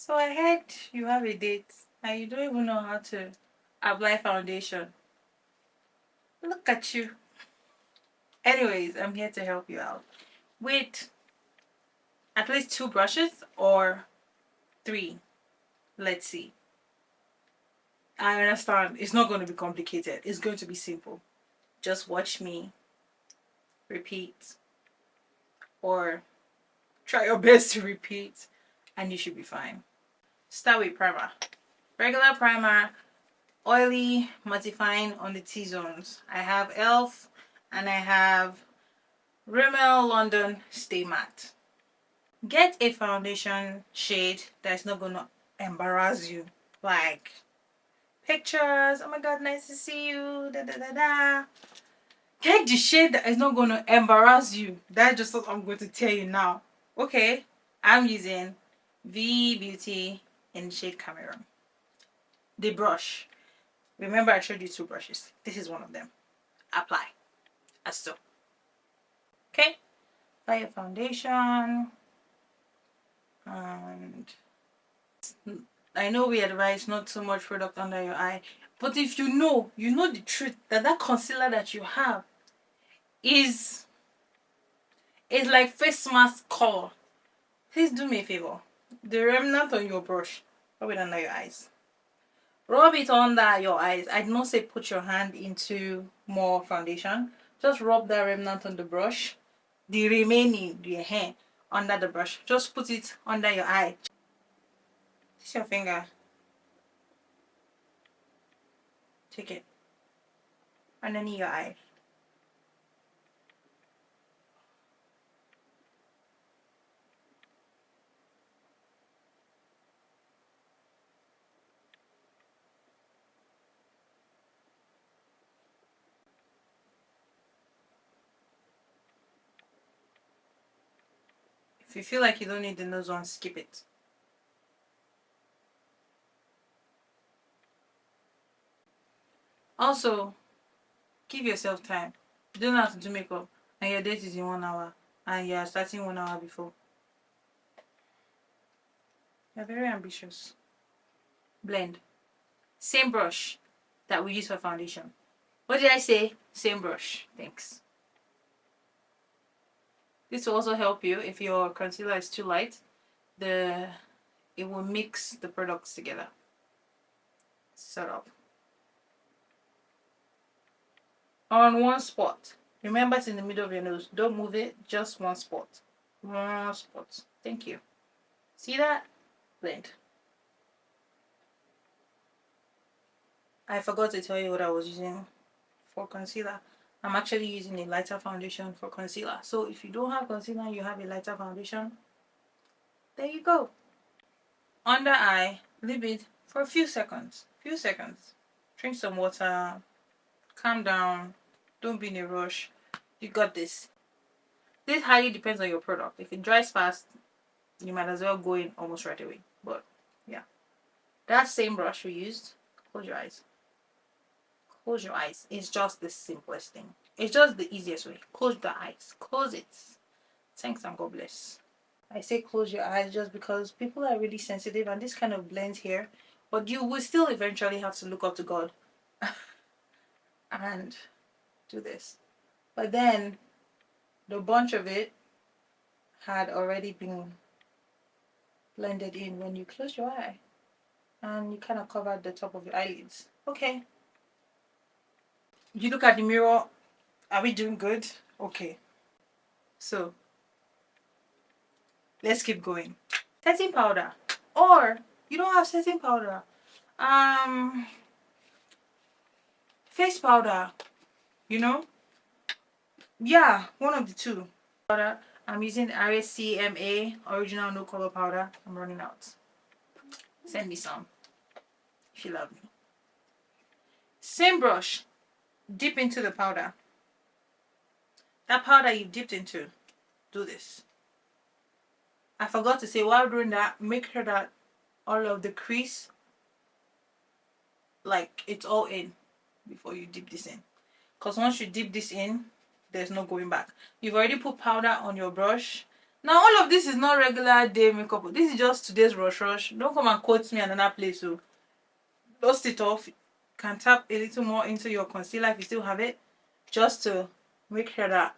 So I heard you have a date and you don't even know how to apply foundation. Look at you. Anyways, I'm here to help you out with at least 2 brushes or 3. Let's see. I understand it's not going to be complicated. It's going to be simple. Just watch me repeat or try your best to repeat and you should be fine. Start with primer. Regular primer, oily, mattifying on the T-zones. I have e.l.f. and I have Rimmel London Stay Matte. Get a foundation shade that's not gonna embarrass you. Like pictures, oh my god, nice to see you, da da da da. Get the shade that is not gonna embarrass you. That's just what I'm going to tell you now. Okay, I'm using V Beauty in shade Cameron. The brush. Remember I showed you 2 brushes. This is one of them. Apply. As so. Okay? Apply your foundation. And I know we advise not too much product under your eye. But if you know the truth that concealer that you have is like face mask color. Please do me a favor. The remnant on your brush, rub it under your eyes. Rub it under your eyes. I did not say put your hand into more foundation. Just rub that remnant on the brush. The remaining, the hair, under the brush. Just put it under your eye. This is your finger. Take it. Underneath your eye. If you feel like you don't need the nose one, skip it. Also, give yourself time. You don't have to do makeup and your date is in 1 hour and you're starting 1 hour before. You're very ambitious. Blend. Same brush that we use for foundation. What did I say? Same brush. Thanks. This will also help you if your concealer is too light. It will mix the products together. Set up. On one spot. Remember it's in the middle of your nose. Don't move it. Just one spot. One spot. Thank you. See that? Blend. I forgot to tell you what I was using for concealer. I'm actually using a lighter foundation for concealer. So if you don't have concealer and you have a lighter foundation, there you go. Under eye, leave it for a few seconds. Drink some water. Calm down. Don't be in a rush. You got this. This highly depends on your product. If it dries fast, you might as well go in almost right away. But yeah. That same brush we used, close your eyes. Close your eyes. It's just the simplest thing. It's just the easiest way. Close the eyes. Close it. Thanks and God bless. I say close your eyes just because people are really sensitive and this kind of blends here. But you will still eventually have to look up to God and do this. But then the bunch of it had already been blended in when you close your eye. And you kind of covered the top of your eyelids. Okay. You look at the mirror. Are we doing good? Okay. So, let's keep going. Setting powder. Or, you don't have setting powder. Face powder. You know? Yeah, one of the two. Powder. I'm using RSCMA Original No Color Powder. I'm running out. Send me some. If you love me. Same brush. Dip into the powder. That powder you dipped into, do this. I forgot to say, while doing that, make sure that all of the crease, like it's all in before you dip this in. Because once you dip this in, there's no going back. You've already put powder on your brush. Now all of this is not regular day makeup. This is just today's rush. Don't come and quote me another place. So dust it off. You can tap a little more into your concealer if you still have it, just to make sure that.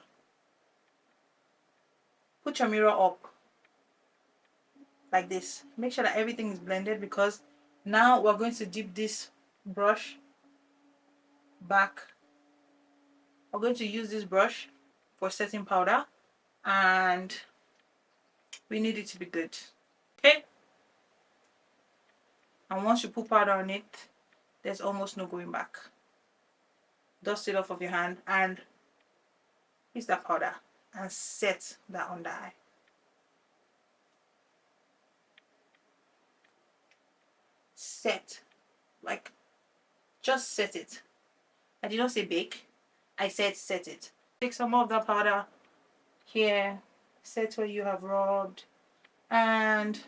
Put your mirror up like this. Make sure that everything is blended, because now we're going to dip this brush back. We're going to use this brush for setting powder, and we need it to be good. Okay? And once you put powder on it, there's almost no going back. Dust it off of your hand and use that powder and set that under eye. Set. Like, just set it. I did not say bake. I said set it. Take some more of that powder here. Set where you have rubbed. And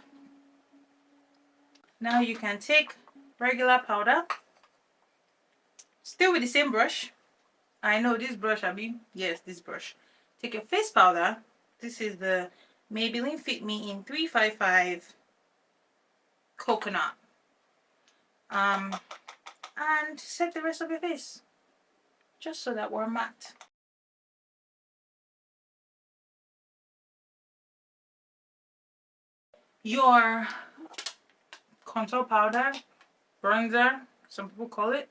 now you can take regular powder. Still with the same brush. I know this brush, Abby. Yes, this brush. Take your face powder. This is the Maybelline Fit Me in 355 Coconut. And set the rest of your face, just so that we're matte. Your contour powder, bronzer, some people call it,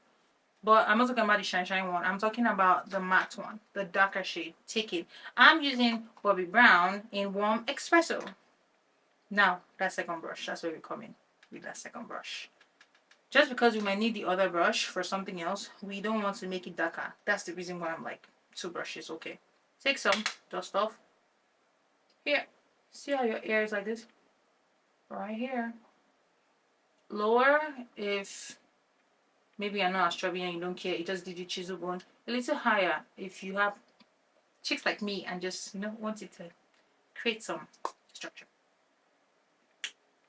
but I'm not talking about the shine one. I'm talking about the matte one, the darker shade. Take it. I'm using Bobbi Brown in Warm Espresso. Now, that second brush, that's where we come in with that second brush. Just because we might need the other brush for something else, we don't want to make it darker. That's the reason why I'm like, 2 brushes, okay. Take some, dust off. Here, see how your ear is like this? Right here. Lower, if maybe you're not as chubby and you don't care, you just did your chisel bone. A little higher if you have chicks like me and just, want it to create some structure.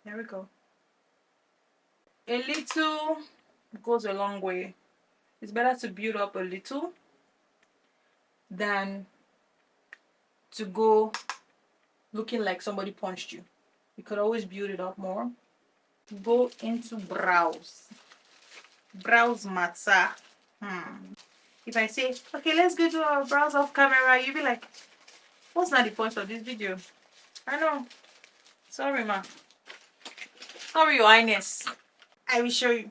There we go. A little goes a long way. It's better to build up a little than to go looking like somebody punched you. You could always build it up more. Go into brows. Brows matter. If I say, okay, let's go to our brows off camera, you'll be like, what's not the point of this video? I know. Sorry, ma. Sorry, Your Highness. I will show you.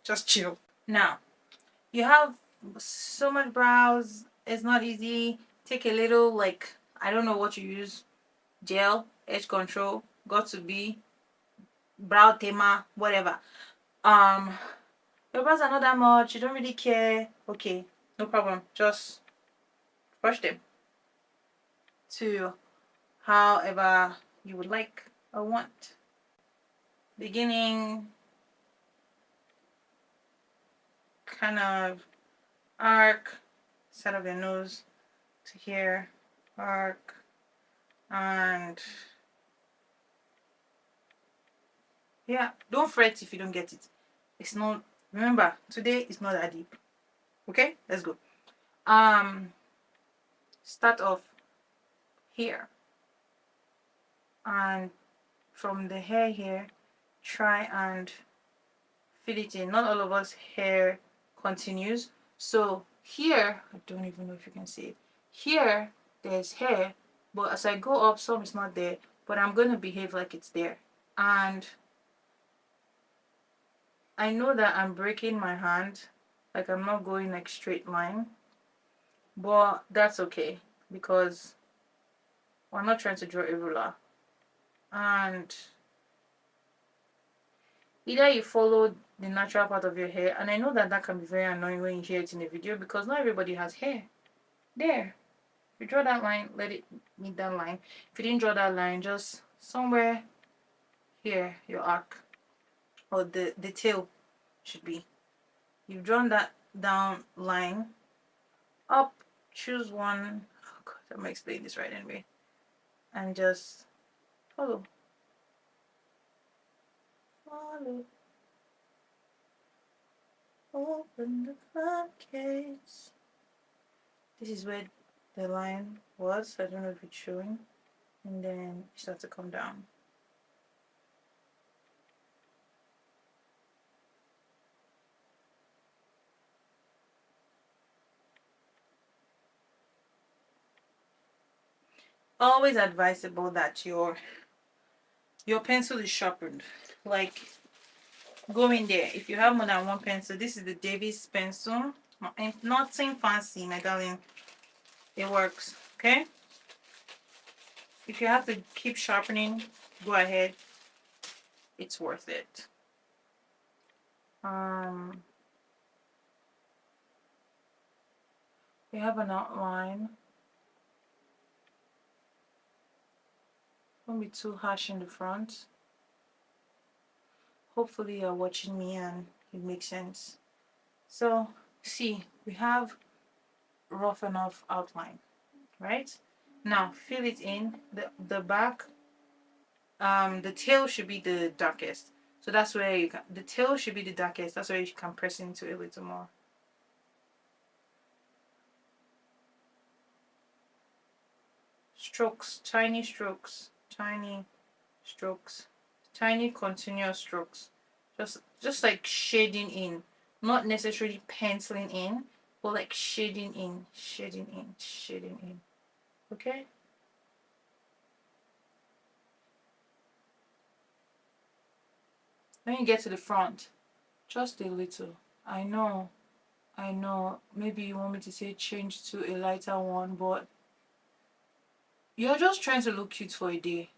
Just chill. Now, you have so much brows. It's not easy. Take a little, like, I don't know what you use. Gel, edge control, got to be, brow tamer, whatever. Your brows are not that much. You don't really care. Okay, no problem. Just brush them to however you would like or want. Beginning, kind of arc, side of your nose to here, arc, and yeah, don't fret if you don't get it. It's not, remember, today is not that deep. Okay, let's go. Start off here, and from the hair here, try and fill it in. Not all of us hair continues, so here, I don't even know if you can see it. Here there's hair, but as I go up, some is not there, but I'm going to behave like it's there. And I know that I'm breaking my hand, like I'm not going like straight line, but that's okay because we're not trying to draw a ruler. And either you follow the natural part of your hair, and I know that that can be very annoying when you hear it in a video because not everybody has hair. There, if you draw that line, let it meet that line. If you didn't draw that line, just somewhere here, your arc, or the tail should be. You've drawn that down line, up, choose one. Oh god, I'm gonna explain this right anyway. And just follow. Follow. Open the floodgates. This is where the line was. I don't know if it's showing. and then it starts to come down. Always advisable that your pencil is sharpened. Like, go in there. If you have more than one pencil, this is the Davis pencil. Nothing fancy, my darling. It works. Okay? If you have to keep sharpening, go ahead. It's worth it. We have an outline. Don't be too harsh in the front. Hopefully you're watching me and it makes sense. So, see, we have rough enough outline, right? Now fill it in. The back, the tail should be the darkest. So that's where you can, the tail should be the darkest. That's where you can press into a little more. Strokes, tiny strokes, tiny strokes, tiny continuous strokes. Just like shading in, not necessarily penciling in, but like shading in, shading in, shading in. Okay? When you get to the front, just a little. I know, maybe you want me to say change to a lighter one, but you're just trying to look cute for a day.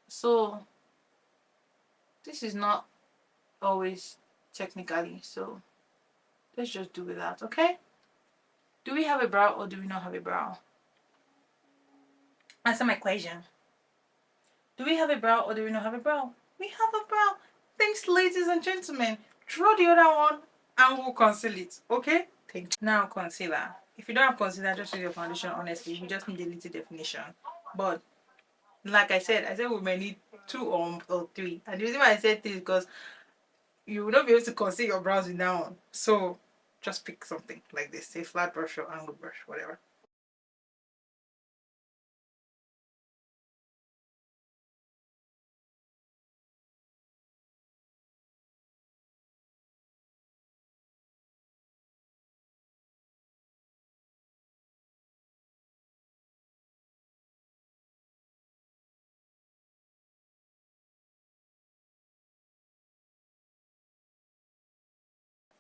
So this is not always technically, so let's just do with that, okay? Do we have a brow or do we not have a brow? Answer my question. Do we have a brow or do we not have a brow? We have a brow. Thanks, ladies and gentlemen. Draw the other one and we'll conceal it, okay? Thank you. Now concealer. If you don't have concealer, just use your foundation, honestly. You just need a little definition. But like I said we may need 2 or 3. And the reason why I said 3 is because you will not be able to conceal your brows with that one. So just pick something like this, say flat brush or angled brush, whatever.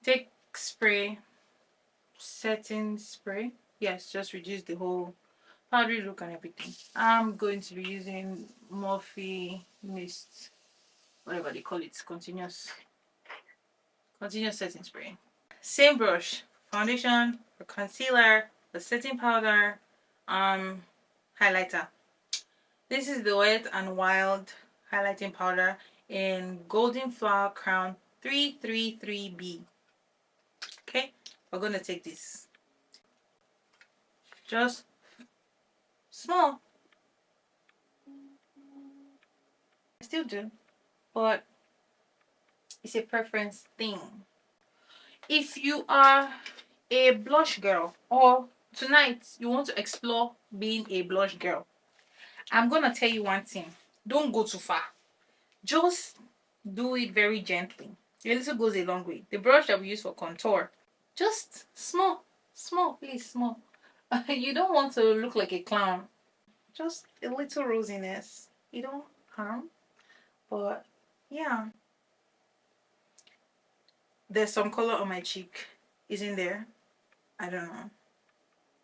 Take spray, setting spray. Yes, just reduce the whole powdery look and everything. I'm going to be using Morphe Mist, whatever they call it, continuous setting spray. Same brush, foundation, for concealer, the setting powder, highlighter. This is the Wet and Wild highlighting powder in Golden Flower Crown 333B. Okay, we're gonna take this. Just small. I still do, but it's a preference thing. If you are a blush girl or tonight you want to explore being a blush girl, I'm gonna tell you one thing. Don't go too far. Just do it very gently. A little goes a long way. The brush that we use for contour, just small, please, small. You don't want to look like a clown. Just a little rosiness. You don't harm, but yeah. There's some color on my cheek. Isn't there? I don't know.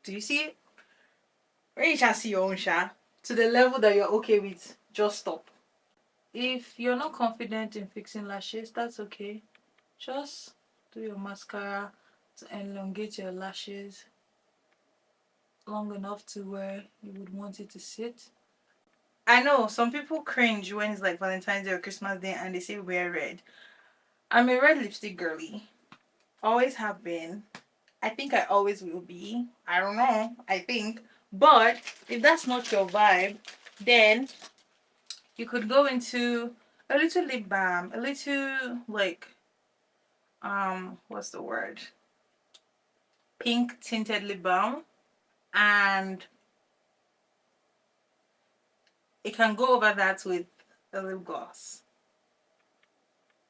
Do you see it? When you shall see your own sha, to the level that you're okay with, just stop. If you're not confident in fixing lashes, that's okay. Just do your mascara to elongate your lashes long enough to where you would want it to sit. I know some people cringe when it's like Valentine's Day or Christmas Day and they say wear red. I'm a red lipstick girly. Always have been. I think I always will be. I don't know. I think. But if that's not your vibe, then you could go into a little lip balm, a little like what's the word? Pink tinted lip balm, and You can go over that with a lip gloss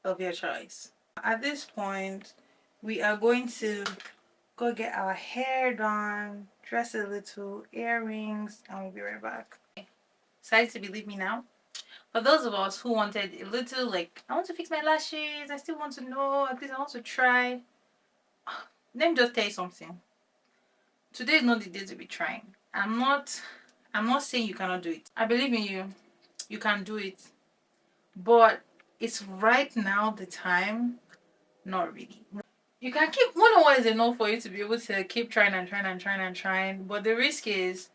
of your choice. At this point, we are going to go get our hair done, dress a little, earrings, and we'll be right back. Excited to believe me now? For those of us who wanted a little, like, I want to fix my lashes, I still want to know, at least I want to try. Let me just tell you something. Today is not the day to be trying. I'm not saying you cannot do it. I believe in you. You can do it. But it's right now the time, not really. You can keep 101 is enough for you to be able to keep trying and trying and trying and trying. But the risk is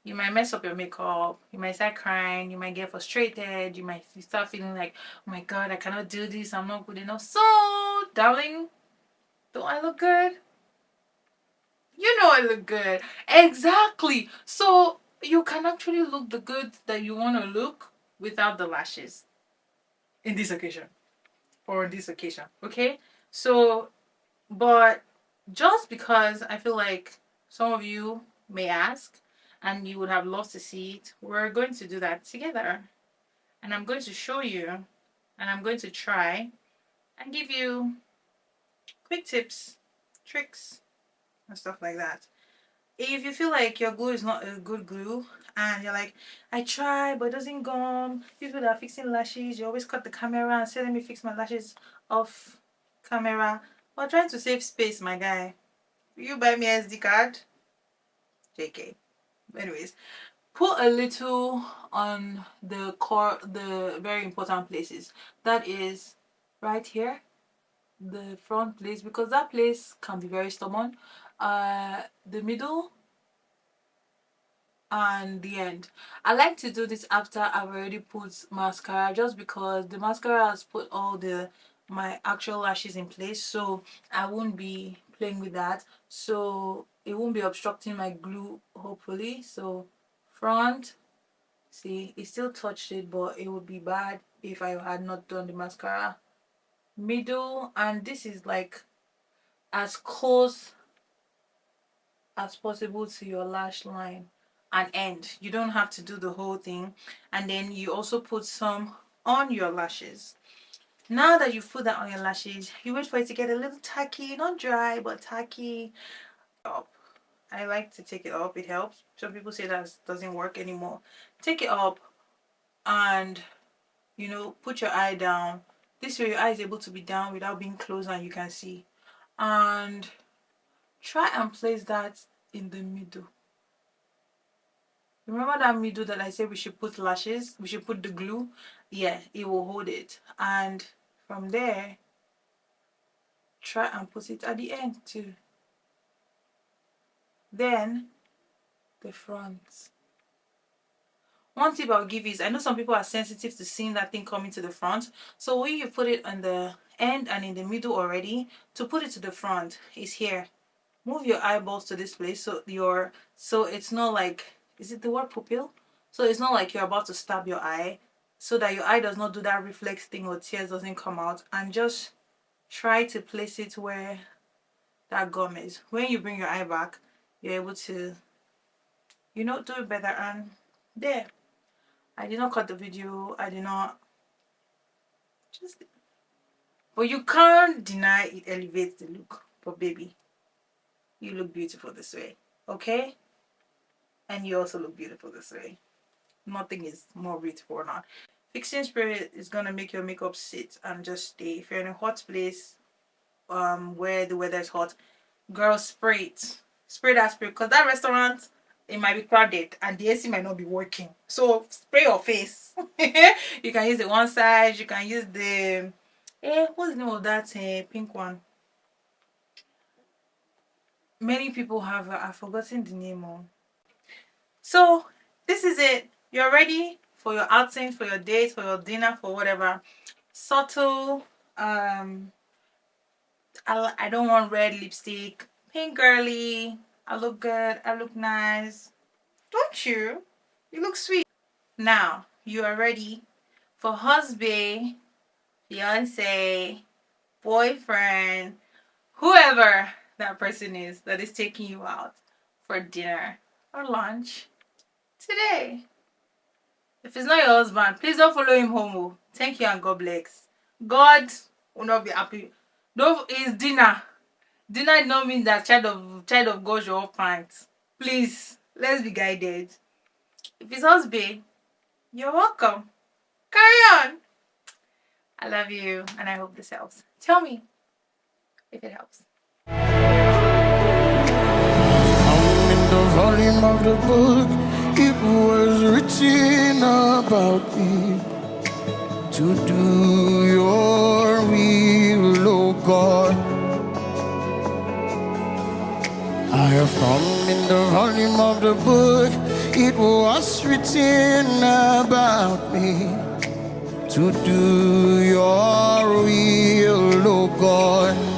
you might mess up your makeup, you might start crying, you might get frustrated, you might start feeling like, oh my god, I cannot do this, I'm not good enough. So, darling, don't I look good? You know I look good. Exactly. So you can actually look the good that you want to look without the lashes in this occasion or this occasion. Okay? So, but just because I feel like some of you may ask and you would have loved to see it, we're going to do that together. And I'm going to show you and I'm going to try and give you quick tips, tricks, and stuff like that. If you feel like your glue is not a good glue and you're like, I try but it doesn't gum, people that are fixing lashes, you always cut the camera and say, let me fix my lashes off camera. We're trying to save space, my guy. Will you buy me SD card? JK. Anyways, put a little on the core, the very important places. That is right here, the front place, because that place can be very stubborn. The middle and the end. I like to do this after I've already put mascara, just because the mascara has put all the my actual lashes in place, so I won't be playing with that, so it won't be obstructing my glue, hopefully. So front, see, it still touched it, but it would be bad if I had not done the mascara. Middle, and this is like as close as possible to your lash line and end. You don't have to do the whole thing. And then you also put some on your lashes. Now that you've put that on your lashes, you wait for it to get a little tacky, not dry but tacky. Up. I like to take it up, it helps. Some people say that doesn't work anymore. Take it up and put your eye down. This way your eye is able to be down without being closed and you can see. And try and place that in the middle. Remember that middle that I said we should put lashes? We should put the glue? Yeah, it will hold it. And from there, try and put it at the end too. Then, the front. One tip I'll give is, I know some people are sensitive to seeing that thing coming to the front. So when you put it on the end and in the middle already, to put it to the front is here. Move your eyeballs to this place so it's not like, is it the word pupil? So it's not like you're about to stab your eye, so that your eye does not do that reflex thing or tears doesn't come out, and just try to place it where that gum is. When you bring your eye back, you're able to do it better. And there, I did not cut the video, I did not just, but you can't deny it elevates the look. But baby, you look beautiful this way, okay? And you also look beautiful this way. Nothing is more beautiful or not. Fixing spray is gonna make your makeup sit and just stay. If you're in a hot place, where the weather is hot, girl, spray it. Spray that spray, because that restaurant, it might be crowded and the AC might not be working. So spray your face. You can use the one side. You can use the what's the name of that pink one? Many people have I've forgotten the name of. So this is it. You're ready for your outing, for your date, for your dinner, for whatever. Subtle. I don't want red lipstick. Pink girly. I look good. I look nice. Don't you? You look sweet. Now you are ready for husband, fiance, boyfriend, whoever that person is that is taking you out for dinner or lunch today. If he's not your husband, please don't follow him home. Oh. Thank you and God bless. God will not be happy. Don't is dinner. Dinner does not mean that child of God should all pants. Please, let's be guided. If it's husband, you're welcome. Carry on. I love you and I hope this helps. Tell me if it helps. In the volume of the book, it was written about me to do your will, O God. I have come in the volume of the book, it was written about me to do your will, O God.